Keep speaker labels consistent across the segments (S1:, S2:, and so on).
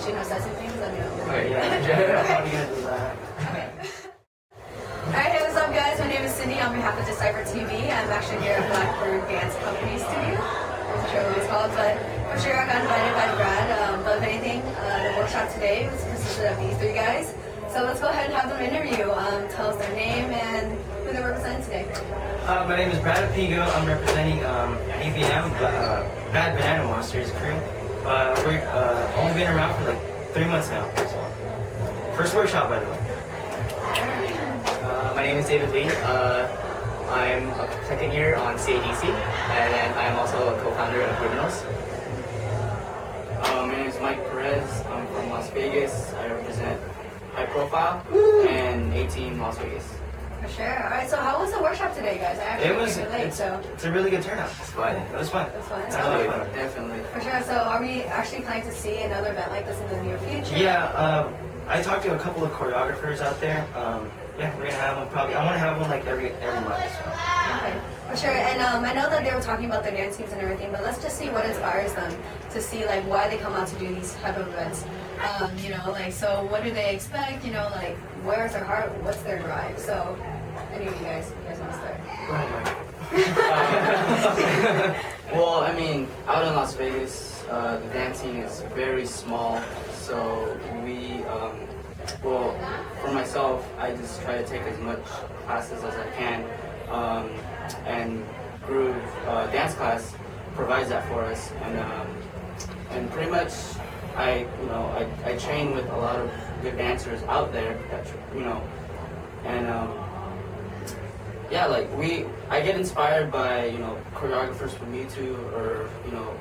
S1: should know sassy things, let me know.
S2: Okay, yeah. How are you gonna do that?
S1: Okay. Alright, hey, what's up guys? My name is Cindy on behalf of Decipher TV. I'm actually here at Blackbird Dance Company Studio. I wasn't sure what it's called, but for sure I got invited by Brad. But if anything, the workshop today was consisted of these three guys. So let's go ahead and have them interview. Tell us their name and who they're representing today.
S2: My name is Brad Apigo. I'm representing BBM, Bad Banana Monsters crew. We're only been around for like 3 months now. So. First workshop, by the way.
S3: My name is David Lee. I'm a second year on CADC, and then I'm also a co-founder of Criminals.
S4: My name is Mike Perez. I'm from Las Vegas. I represent High Profile and 18 Las Vegas.
S1: For sure. Alright, so how was the workshop today, guys? I actually was late, so.
S2: It's a really good turnout. It's fun. It was fun.
S1: It's fun.
S2: It's really fun.
S4: Definitely.
S1: For sure. So are we actually planning to see another event like this in the near future?
S2: Yeah, I talked to a couple of choreographers out there. Yeah, we're gonna have one probably. I want to have one like every month. So.
S1: Okay, for sure. And I know that they were talking about their dance teams and everything, but let's just see what inspires them to see like why they come out to do these type of events. You know, like so what do they expect? You know, like where's their heart? What's their drive? So, any of you guys want to start?
S2: Go ahead, Mike.
S4: Well, I mean, out in Las Vegas, the dancing is very small, so we, well, for myself, I just try to take as much classes as I can, and Groove Dance Class provides that for us, and pretty much, I train with a lot of good dancers out there, that, you know, and yeah, like I get inspired by, you know, choreographers from YouTube or, you know,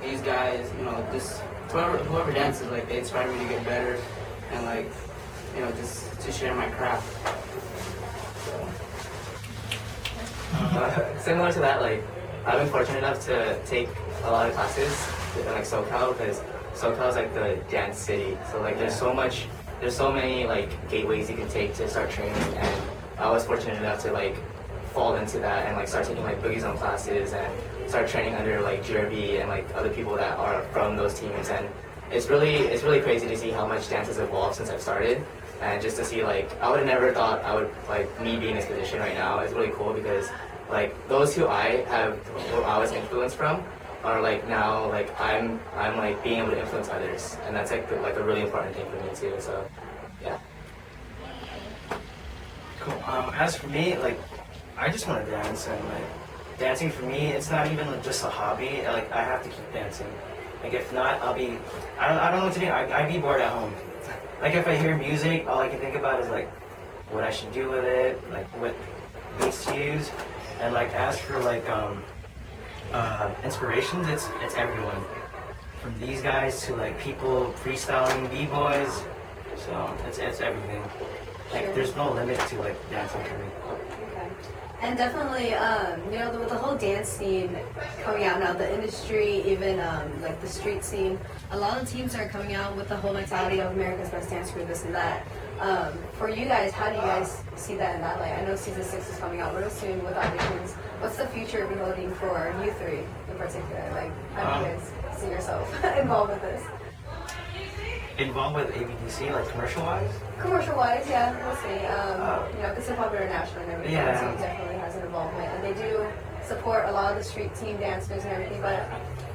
S4: these guys, you know, just whoever dances, like they inspire me to get better and like, you know, just to share my craft. So.
S3: Similar to that, like I've been fortunate enough to take a lot of classes in like SoCal, because SoCal is like the dance city. So like there's so many like gateways you can take to start training, and I was fortunate enough to like fall into that and like start taking like Boogie Zone classes and start training under like GRB and like other people that are from those teams. And it's really crazy to see how much dance has evolved since I've started, and just to see like I would have never thought I would like me be in this position right now. It's really cool because like those who I was influenced from are like now like I'm like being able to influence others, and that's like a really important thing for me too. So yeah.
S2: Cool. As for me, like, I just want to dance, and like, dancing for me, it's not even like, just a hobby. Like, I have to keep dancing. Like, if not, I don't know what to do. I'd be bored at home. Like, if I hear music, all I can think about is like, what I should do with it, like, what beats to use, and like, as for like, inspirations, it's everyone, from these guys to like people freestyling, b-boys. So it's everything. Like, there's no limit to like dancing for me.
S1: Okay. And definitely, you know, with the whole dance scene coming out now, the industry, even like the street scene, a lot of teams are coming out with the whole mentality of America's Best Dance Crew, this and that. For you guys, how do you guys see that in that light? I know season 6 is coming out real soon with auditions. What's the future be holding for you three in particular? Like, how do you guys see yourself involved with this?
S2: Involved with ABDC, like commercial-wise?
S1: Commercial-wise, yeah, we'll see. You know, because Hip Hop International and everything,
S2: Yeah.
S1: so definitely has an involvement. And they do support a lot of the street team dancers and everything, but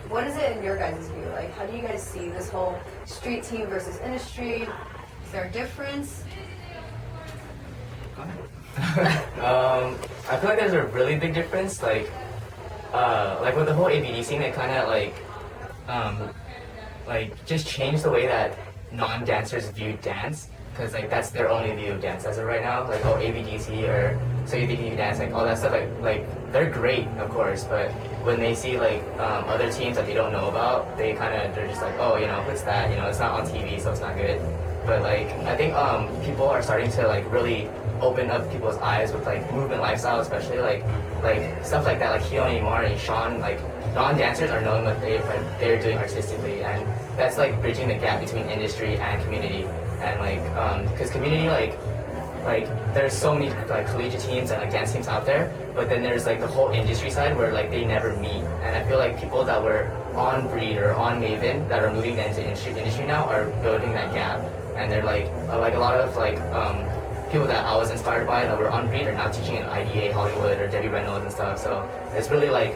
S1: what is it in your guys' view? Like, how do you guys see this whole street team versus industry? Is there a difference?
S2: Go ahead.
S3: I feel like there's a really big difference. Like with the whole ABD scene, it kind of like just changed the way that non-dancers view dance, because like that's their only view of dance as of right now. Like, oh, ABDC or so you think you can dance, like all that stuff. Like they're great, of course, but when they see like other teams that they don't know about, they're just like, oh, you know, what's that? You know, it's not on TV, so it's not good. But like I think people are starting to like really open up people's eyes with like movement lifestyle, especially like stuff like that, like Keone Imari, Sean, like non-dancers are knowing what they're doing artistically, and that's like bridging the gap between industry and community. And like because community, like like there's so many like collegiate teams and like dance teams out there, but then there's like the whole industry side where like they never meet. And I feel like people that were on Breed or on Maven that are moving into industry now are building that gap. And they're like a lot of like people that I was inspired by that were on Breed are now teaching in IDA, Hollywood, or Debbie Reynolds and stuff. So it's really like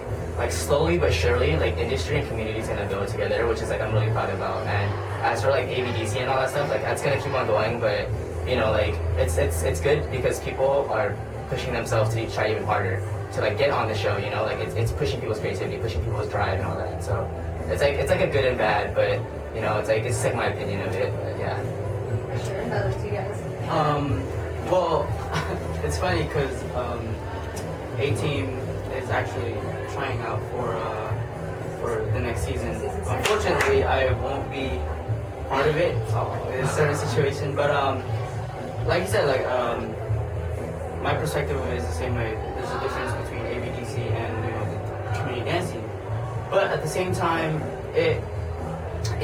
S3: slowly but surely, like industry and community is gonna go together, which is like I'm really proud about. And as for like ABDC and all that stuff, like that's gonna keep on going. But you know, like it's good because people are pushing themselves to try even harder to like get on the show. You know, like it's pushing people's creativity, pushing people's drive and all that. So it's like a good and bad, but you know, it's like my opinion of it. But yeah.
S1: For sure. How about you guys?
S4: Well, it's funny because A-Team is actually trying out for the next season. Unfortunately, I won't be part of it in a certain situation. But like you said, like my perspective of it is the same way. There's a difference between ABDC and the community dancing. But at the same time, it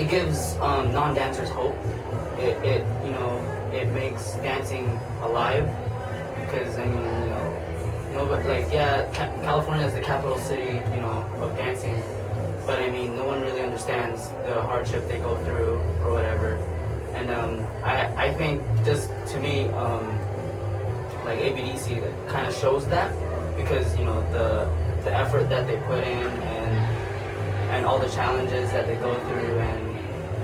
S4: gives non-dancers hope. It makes dancing alive because I mean, but like California is the capital city, of dancing. But I mean, no one really understands the hardship they go through or whatever. And I think just to me, like ABDC kind of shows that because the effort that they put in and all the challenges that they go through and.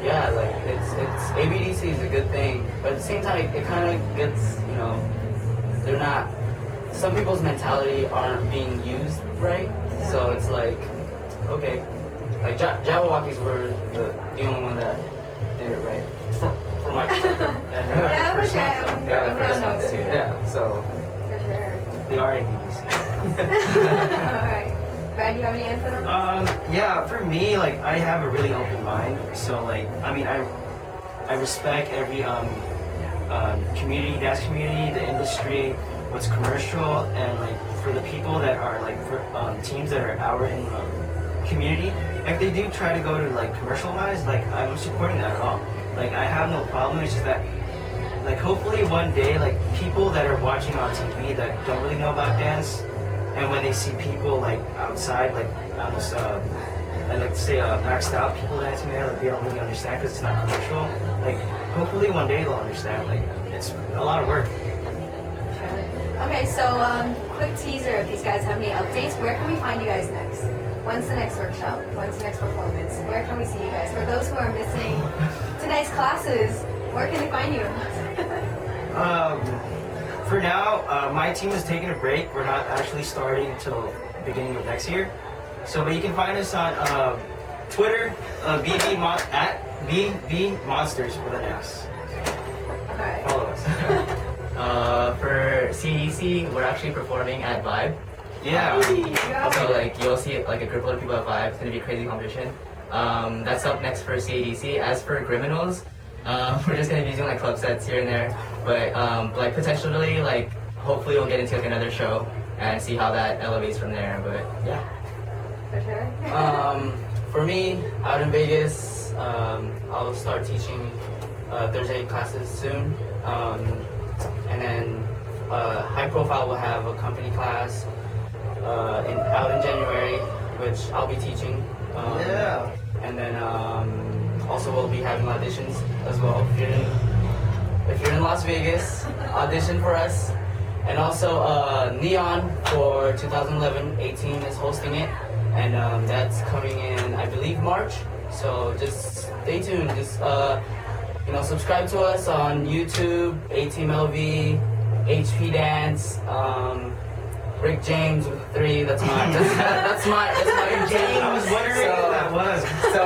S4: Yeah, like it's ABDC is a good thing, but at the same time, it kind of gets they're not. Some people's mentality aren't being used right, so it's like okay, like Jabberwockies were the only one that did it right from my perspective. Yeah, so
S1: For sure.
S2: They are ABDC.
S1: Alright. Brad, do you have any input on this?
S2: Yeah, for me, like I have a really open mind. So like, I mean, I respect every community, dance community, the industry, what's commercial, and like for the people that are like for teams that are out in community, if they do try to go to like commercialize, like I'm supporting that at all. Like I have no problem. It's just that like hopefully one day like people that are watching on TV that don't really know about dance. And when they see people like outside, like almost, and like say maxed out people dancing there, like they don't really understand because it's not commercial. Like hopefully one day they'll understand. Like it's a lot of work.
S1: Okay, so quick teaser if these guys have any updates. Where can we find you guys next? When's the next workshop? When's the next performance? Where can we see you guys? For those who are missing tonight's classes, where can they find you?
S2: For now, my team is taking a break. We're not actually starting until beginning of next year. So, but you can find us on Twitter, at BB Monsters with an S.
S1: Okay.
S2: Follow us.
S3: For CEC, we're actually performing at Vibe.
S2: Yeah.
S3: So like you'll see like a group of people at Vibe. It's gonna be a crazy competition. That's up next for CADC. As for Criminals, we're just gonna be doing like club sets here and there, but like potentially like hopefully we'll get into like another show and see how that elevates from there. But yeah.
S1: For sure.
S4: For me, out in Vegas, I'll start teaching Thursday classes soon, and then High Profile will have a company class out in January, which I'll be teaching.
S2: Yeah.
S4: And then also we'll be having auditions as well. If you're in Las Vegas, audition for us. And also Neon for 2011, 18 is hosting it, and that's coming in, I believe, March. So just stay tuned. Just subscribe to us on YouTube, ATeamLV, HP Dance, Rick James with 3. That's my James.
S2: I was wondering who that was.
S4: So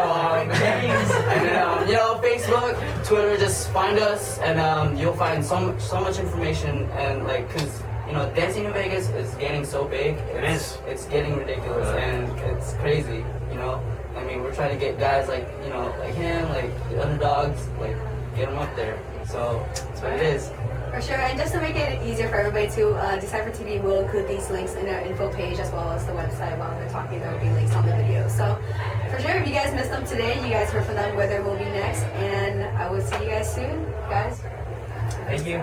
S4: James, and then Facebook, Twitter, just find us, and you'll find so much information, and like, cause dancing in Vegas is getting so big. It's getting ridiculous, and it's crazy. I mean, we're trying to get guys like like him, like the underdogs, like get them up there. So that's what it is.
S1: For sure, and just to make it easier for everybody to Decipher TV will include these links in our info page as well as the website. While we're talking, there will be links on the video. So for sure, if you guys missed them today, you guys heard from them where they will be next, and I will see you guys soon, guys.
S3: Thank you.